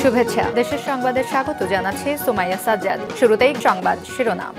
শুভেচ্ছা। দেশের সংবাদে স্বাগত জানাচ্ছি সুমাইয়া সাজ্জাদ। শুরুতেই সংবাদ শিরোনাম।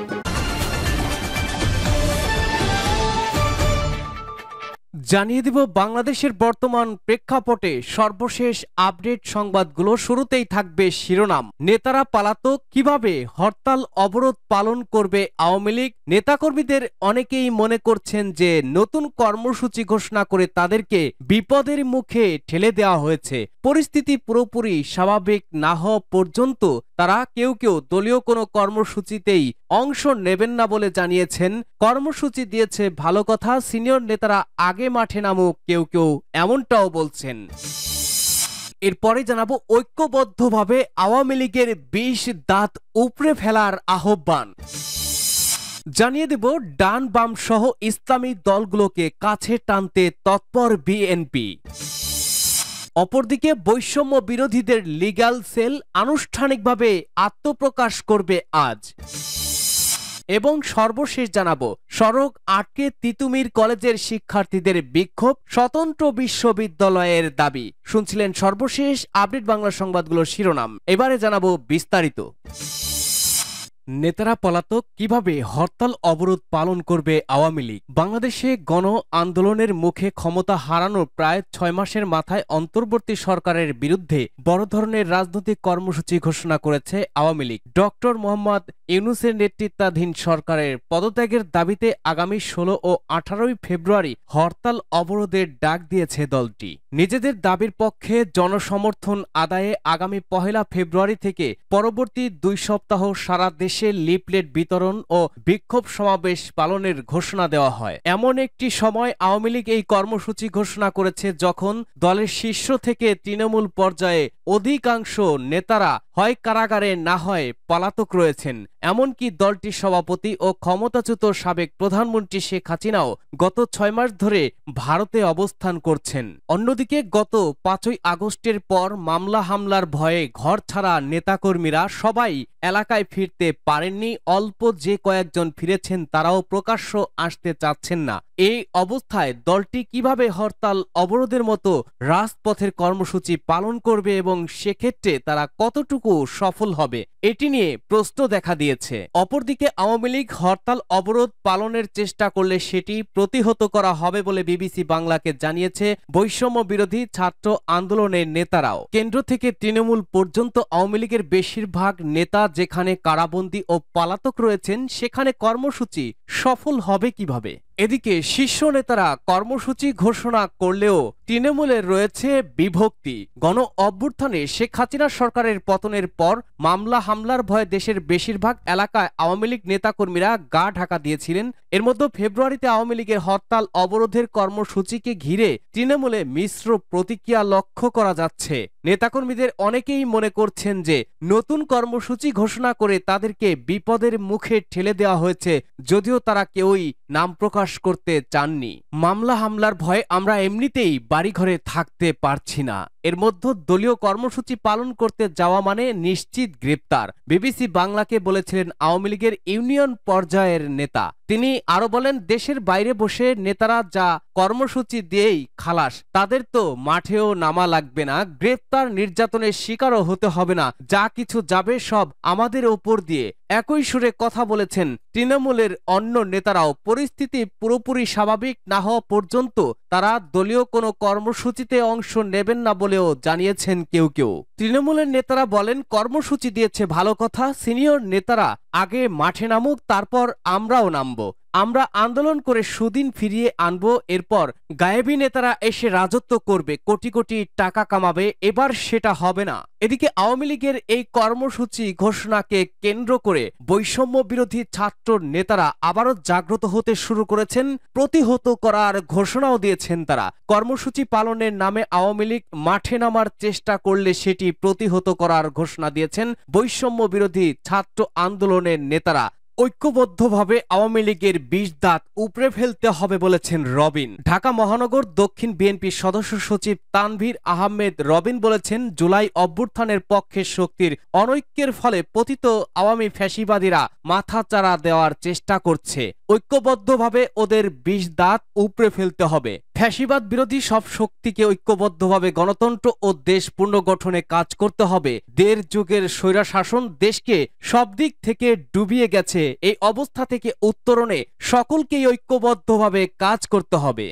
জানিয়ে দিব বাংলাদেশের বর্তমান প্রেক্ষাপটে সর্বশেষ আপডেট সংবাদগুলো। শুরুতেই থাকবে শিরোনাম। নেতারা পালাতক, কিভাবে হরতাল অবরোধ পালন করবে আওয়ামী লীগ। নেতাকর্মীদের অনেকেই মনে করছেন যে নতুন কর্মসূচি ঘোষণা করে তাদেরকে বিপদের মুখে ঠেলে দেওয়া হয়েছে। পরিস্থিতি পুরোপুরি স্বাভাবিক না হওয়া পর্যন্ত তারা কেউ কেউ দলীয় কোনো কর্মসূচিতেই অংশ নেবেন না বলে জানিয়েছেন। কর্মসূচি দিয়েছে ভালো কথা, সিনিয়র নেতারা আগে মাঠে নামুক কেউ কেউ এমনটাও বলছেন। এরপরে জানাবো ঐক্যবদ্ধভাবে আওয়ামী লীগের ২০ দাঁত উপড়ে ফেলার আহ্বান। জানিয়ে দেব ডান বাম সহ ইসলামী দলগুলোকে কাছে টানতে তৎপর বিএনপি। অপরদিকে বৈষম্য বিরোধীদের লিগ্যাল সেল আনুষ্ঠানিকভাবে আত্মপ্রকাশ করবে আজ। এবং সর্বশেষ জানাবো সড়ক আটকে তিতুমির কলেজের শিক্ষার্থীদের বিক্ষোভ, স্বতন্ত্র বিশ্ববিদ্যালয়ের দাবি। শুনছিলেন সর্বশেষ আপডেট বাংলা সংবাদগুলোর শিরোনাম। এবারে জানাবো বিস্তারিত। নেতারা পলাতক, কিভাবে হরতাল অবরোধ পালন করবে আওয়ামী লীগ। বাংলাদেশে গণ আন্দোলনের মুখে ক্ষমতা হারানোর প্রায় ৬ মাসের মাথায় অন্তর্বর্তী সরকারের বিরুদ্ধে বড় ধরনের রাজনৈতিক কর্মসূচি ঘোষণা করেছে আওয়ামী লীগ। ডক্টর মোহাম্মদ ইউনূসের নেতৃত্বাধীন সরকারের পদত্যাগের দাবিতে আগামী ১৬ ও ১৮ ফেব্রুয়ারি হরতাল অবরোধের ডাক দিয়েছে দলটি। নিজেদের দাবির পক্ষে জনসমর্থন আদায়ে আগামী ১ ফেব্রুয়ারি থেকে পরবর্তী ২ সপ্তাহ সারা দেশে লিফলেট বিতরণ ও বিক্ষোভ সমাবেশ পালনের ঘোষণা দেওয়া হয়। এমন একটি সময় আওয়ামী লীগ এই কর্মসূচি ঘোষণা করেছে যখন দলের শীর্ষ থেকে তৃণমূল পর্যায়ে অধিকাংশ নেতারা হয় কারাগারে না হয় পলাতক রয়েছেন। এমনকি দলটির সভাপতি ও ক্ষমতাচ্যুত সাবেক প্রধানমন্ত্রী শেখ হাসিনাও গত ৬ মাস ধরে ভারতে অবস্থান করছেন। অন্যদিকে গত ৫ই আগস্টের পর মামলা হামলার ভয়ে ঘর ছাড়া নেতাকর্মীরা সবাই এলাকায় ফিরতে পারেননি। অল্প যে কয়েকজন ফিরেছেন তারাও প্রকাশ্য আসতে চাচ্ছেন না। এই অবস্থায় দলটি কিভাবে হরতাল অবরোধের মতো রাজপথের কর্মসূচি পালন করবে এবং সেক্ষেত্রে তারা কতটুকু সফল হবে, এটি নিয়ে প্রশ্ন দেখা দিয়েছে। অপরদিকে আওয়ামী লীগ হরতাল অবরোধ পালনের চেষ্টা করলে সেটি প্রতিহত করা হবে বলে বিবিসি বাংলাকে জানিয়েছে বৈষম্য বিরোধী ছাত্র আন্দোলনের নেতারাও। কেন্দ্র থেকে তৃণমূল পর্যন্ত আওয়ামী লীগের বেশিরভাগ নেতা যেখানে কারাবন্দী ও পলাতক রয়েছেন, সেখানে কর্মসূচি সফল হবে কিভাবে? এদিকে শীর্ষ নেতারা কর্মসূচি ঘোষণা করলেও তৃণমূলের রয়েছে বিভক্তি। গণ অভ্যুত্থানে শেখ হাসিনা সরকারের পতনের পর মামলা হামলার ভয়ে দেশের বেশিরভাগ এলাকায় আওয়ামী লীগ নেতাকর্মীরা গা ঢাকা দিয়েছিলেন। এর মধ্যে ফেব্রুয়ারিতে আওয়ামী লীগের হরতাল অবরোধের কর্মসূচিকে ঘিরে তৃণমূলে মিশ্র প্রতিক্রিয়া লক্ষ্য করা যাচ্ছে। নেতাকর্মীদের অনেকেই মনে করছেন যে নতুন কর্মসূচি ঘোষণা করে তাদেরকে বিপদের মুখে ঠেলে দেওয়া হয়েছে, যদিও তারা কেউই নাম প্রকাশ করতে চাননি। মামলা হামলার ভয়ে আমরা এমনিতেই বাড়িঘরে থাকতে পারছি না, এর মধ্যে দলীয় কর্মসূচি পালন করতে যাওয়া মানে নিশ্চিত গ্রেপ্তার, বিবিসি বাংলাকে বলেছিলেন আওয়ামী লীগের ইউনিয়ন পর্যায়ের নেতা। তিনি আরো বলেন, দেশের বাইরে বসে নেতারা যা কর্মসূচি দিয়েই খালাস, তাদের তো মাঠেও নামা লাগবে না, গ্রেপ্তার নির্যাতনের শিকারও হতে হবে না, যা কিছু যাবে সব আমাদের ওপর দিয়ে। একই সুরে কথা বলেছেন তৃণমূলের অন্য নেতারাও। পরিস্থিতি পুরোপুরি স্বাভাবিক না হওয়া পর্যন্ত তারা দলীয় কোনো কর্মসূচিতে অংশ নেবেন না বলেও জানিয়েছেন কেউ কেউ। তৃণমূলের নেতারা বলেন, কর্মসূচি দিয়েছে ভালো কথা, সিনিয়র নেতারা আগে মাঠে নামুক, তারপর আমরাও নামব। আমরা আন্দোলন করে সুদিন ফিরিয়ে আনব, এরপর গায়েবী নেতারা এসে রাজত্ব করবে, কোটি কোটি টাকা কামাবে, এবার সেটা হবে না। এদিকে আওয়ামী লীগের এই কর্মসূচি ঘোষণাকে কেন্দ্র করে বৈষম্য বিরোধী ছাত্র নেতারা আবারও জাগ্রত হতে শুরু করেছেন। প্রতিহত করার ঘোষণাও দিয়েছেন তারা। কর্মসূচি পালনের নামে আওয়ামী লীগ মাঠে নামার চেষ্টা করলে সেটি প্রতিহত করার ঘোষণা দিয়েছেন বৈষম্য বিরোধী ছাত্র আন্দোলনের নেতারা। ঐক্যবদ্ধভাবে আওয়ামী লীগের ২০ দাঁত উপড়ে ফেলতে হবে বলেছেন রবিন। ঢাকা মহানগর দক্ষিণ বিএনপির সদস্য সচিব তানভীর আহমেদ রবিন বলেছেন, জুলাই অভ্যুত্থানের পক্ষের শক্তির অনৈক্যের ফলে পতিত আওয়ামী ফ্যাসিবাদীরা মাথাচাড়া দেওয়ার চেষ্টা করছে। ঐক্যবদ্ধভাবে ওদের ২০ দাঁত উপড়ে ফেলতে হবে। ফ্যাসিবাদ বিরোধী সব শক্তিকে ঐক্যবদ্ধভাবে গণতন্ত্র ও দেশ পুনর্গঠনে কাজ করতে হবে। দেড় যুগের স্বৈরশাসন দেশকে সব দিক থেকে ডুবিয়ে গেছে। এই অবস্থা থেকে উত্তরণে সকলকেই ঐক্যবদ্ধভাবে কাজ করতে হবে।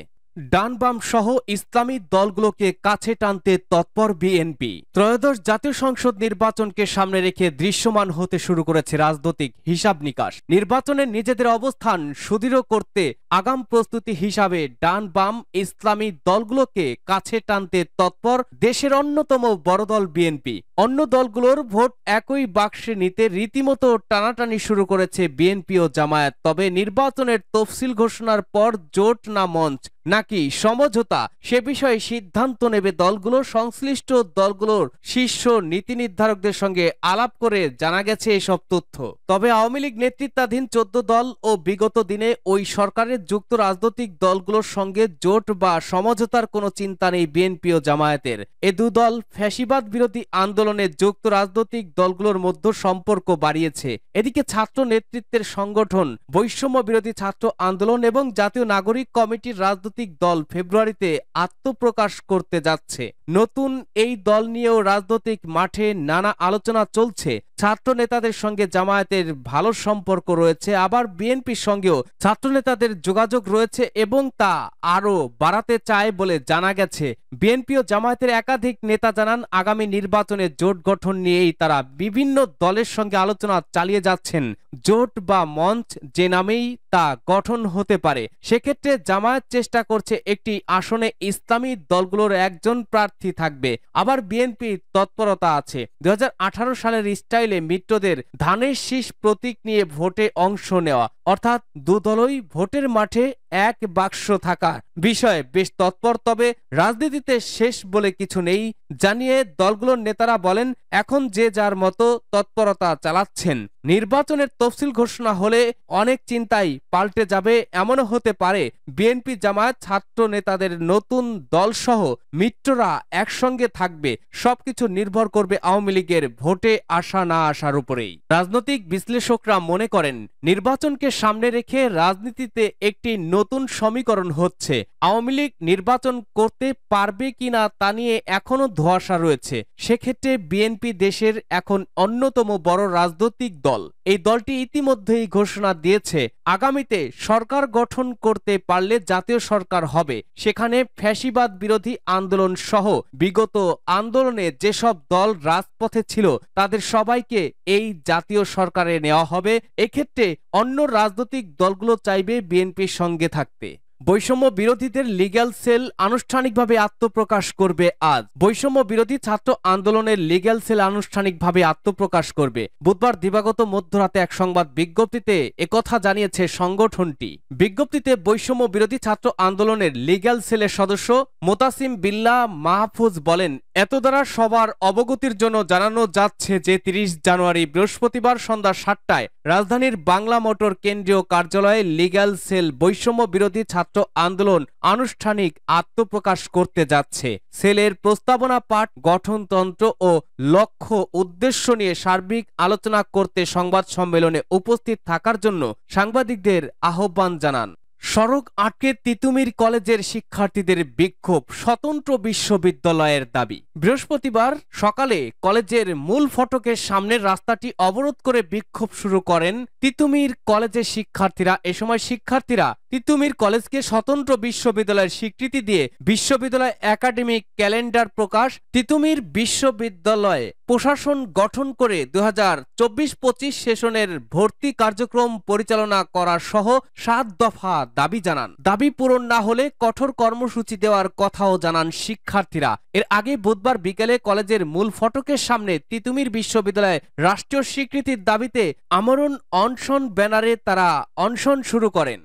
ডান বাম সহ ইসলামী দলগুলোকে কাছে টানতে তৎপর বিএনপি। ত্রয়োদশ জাতীয় সংসদ নির্বাচনকে সামনে রেখে দৃশ্যমান হতে শুরু করেছে রাজনৈতিক হিসাব নিকাশ। নির্বাচনে নিজেদের অবস্থান সুদৃঢ় করতে আগাম প্রস্তুতি হিসাবে ডান বাম ইসলামী দলগুলোকে কাছে টানতে তৎপর দেশের অন্যতম বড় দল বিএনপি। অন্য দলগুলোর ভোট একই বাক্সে নিতে রীতিমতো টানাটানি শুরু করেছে বিএনপি ও জামায়াত। তবে নির্বাচনের তফসিল ঘোষণার পর জোট না মঞ্চ নাকি সমঝোতা সে বিষয়ে সিদ্ধান্ত নেবে দলগুলো। সংশ্লিষ্ট দলগুলোর শীর্ষ নীতি নির্ধারকদের সঙ্গে আলাপ করে জানা গেছে এসব তথ্য। তবে আওয়ামী লীগ নেতৃত্বাধীন 14 দল ও বিগত দিনে ওই সরকারের যুক্ত রাজনৈতিক দলগুলোর সঙ্গে জোট বা সমঝোতার কোনো চিন্তা নেই বিএনপি ও জামায়াতের। এ দুদল ফ্যাসিবাদ বিরোধী আন্দোলনে যুক্ত রাজনৈতিক দলগুলোর মধ্যে সম্পর্ক বাড়িয়েছে। এদিকে ছাত্র নেতৃত্বের সংগঠন বৈষম্য বিরোধী ছাত্র আন্দোলন এবং জাতীয় নাগরিক কমিটির রাজনৈতিক দল ফেব্রুয়ারিতে আত্মপ্রকাশ করতে যাচ্ছে। নতুন এই দল নিয়েও রাজনৈতিক মাঠে নানা আলোচনা চলছে। ছাত্র নেতাদের সঙ্গে জামায়াতের ভালো সম্পর্ক রয়েছে, আবার বিএনপির সঙ্গেও ছাত্র নেতাদের যোগাযোগ রয়েছে এবং তা আরও বাড়াতে চায় বলে জানা গেছে। বিএনপি ও জামায়াতের একাধিক নেতা জানান, আগামী নির্বাচনে জোট গঠন নিয়েই তারা বিভিন্ন দলের সঙ্গে আলোচনা চালিয়ে যাচ্ছেন। জোট বা মঞ্চ যে নামেই তা গঠন হতে পারে। সেক্ষেত্রে জামায়াত চেষ্টা করছে একটি আসনে ইসলামী দলগুলোর একজন প্রার্থী থাকবে। আবার বিএনপির তৎপরতা আছে 2018 সালের স্টাইলে মিত্রদের ধানের শীষ প্রতীক নিয়ে ভোটে অংশ নেওয়া, অর্থাৎ দুদলই ভোটের মাঠে এক বাক্স থাকা বিষয়ে বেশ তৎপর। তবে রাজনীতিতে শেষ বলে কিছু নেই জানিয়ে দলগুলোর নেতারা বলেন, এখন যে যার মতো তৎপরতা চালাচ্ছেন। নির্বাচনের তফসিল ঘোষণা হলে অনেক চিন্তাই পাল্টে যাবে। এমনও হতে পারে বিএনপি জামায়াত ছাত্র নেতাদের নতুন দলসহ মিত্ররা একসঙ্গে থাকবে। সবকিছু নির্ভর করবে আওয়ামী লীগের ভোটে আসা না আসার উপরেই। রাজনৈতিক বিশ্লেষকরা মনে করেন, নির্বাচনকে সামনে রেখে রাজনীতিতে একটি নতুন সমীকরণ হচ্ছে। আওয়ামী লীগ নির্বাচন করতে পারবে কিনা তা নিয়ে এখনো ধোঁয়াশা রয়েছে। সেক্ষেত্রে বিএনপি দেশের এখন অন্যতম বড় রাজনৈতিক দল। এই দলটি ইতিমধ্যেই ঘোষণা দিয়েছে, আগামীতে সরকার গঠন করতে পারলে জাতীয় সরকার হবে। সেখানে ফ্যাসিবাদ বিরোধী আন্দোলন সহ বিগত আন্দোলনে যেসব দল রাজপথে ছিল তাদের সবাইকে এই জাতীয় সরকারে নেওয়া হবে। এক্ষেত্রে অন্য রাজনৈতিক দলগুলো চাইবে বিএনপির সঙ্গে থাকতে। বৈষম্য বিরোধীদের লিগ্যাল সেল আনুষ্ঠানিকভাবে আত্মপ্রকাশ করবে আজ। বৈষম্য বিরোধী ছাত্র আন্দোলনের লিগ্যাল সেল আনুষ্ঠানিকভাবে আত্মপ্রকাশ করবে। বুধবার দিবাগত মধ্যরাতে এক সংবাদ বিজ্ঞপ্তিতে একথা জানিয়েছে সংগঠনটি। বিজ্ঞপ্তিতে বৈষম্য বিরোধী ছাত্র আন্দোলনের লিগ্যাল সেলের সদস্য মোতাসিম বিল্লাহ মাহফুজ বলেন, এত দ্বারা সবার অবগতির জন্য জানানো যাচ্ছে যে 30 জানুয়ারি বৃহস্পতিবার সন্ধ্যা 7টায় রাজধানীর বাংলা মোটর কেন্দ্রীয় কার্যালয়ে লিগ্যাল সেল বৈষম্য বিরোধী ছাত্র আন্দোলন আনুষ্ঠানিক আত্মপ্রকাশ করতে যাচ্ছে। সেলের প্রস্তাবনা পাঠ, গঠনতন্ত্র ও লক্ষ্য উদ্দেশ্য নিয়ে সার্বিক আলোচনা করতে সংবাদ সম্মেলনে উপস্থিত থাকার জন্য সাংবাদিকদের আহ্বান জানান। সড়ক আটকে তিতুমির কলেজের শিক্ষার্থীদের বিক্ষোভ, স্বতন্ত্র বিশ্ববিদ্যালয়ের দাবি। বৃহস্পতিবার সকালে কলেজের মূল ফটকের সামনের রাস্তাটি অবরোধ করে বিক্ষোভ শুরু করেন তিতুমির কলেজের শিক্ষার্থীরা। এ সময় শিক্ষার্থীরা তিতুমির কলেজকে স্বতন্ত্র বিশ্ববিদ্যালয়ের স্বীকৃতি দিয়ে বিশ্ববিদ্যালয় একাডেমিক ক্যালেন্ডার প্রকাশ, তিতুমির বিশ্ববিদ্যালয়ে প্রশাসন গঠন করে 2024-25 সেশনের ভর্তি কার্যক্রম পরিচালনা করা সহ 7 দফা দাবি জানান। দাবি পূরণ না হলে কঠোর কর্মসূচি দেওয়ার কথাও জানান শিক্ষার্থীরা। এর আগে বুধবার বিকেলে কলেজের মূল ফটকের সামনে তিতুমির বিশ্ববিদ্যালয়ে রাষ্ট্রীয় স্বীকৃতির দাবিতে আমরণ অনশন ব্যানারে তারা অনশন শুরু করেন।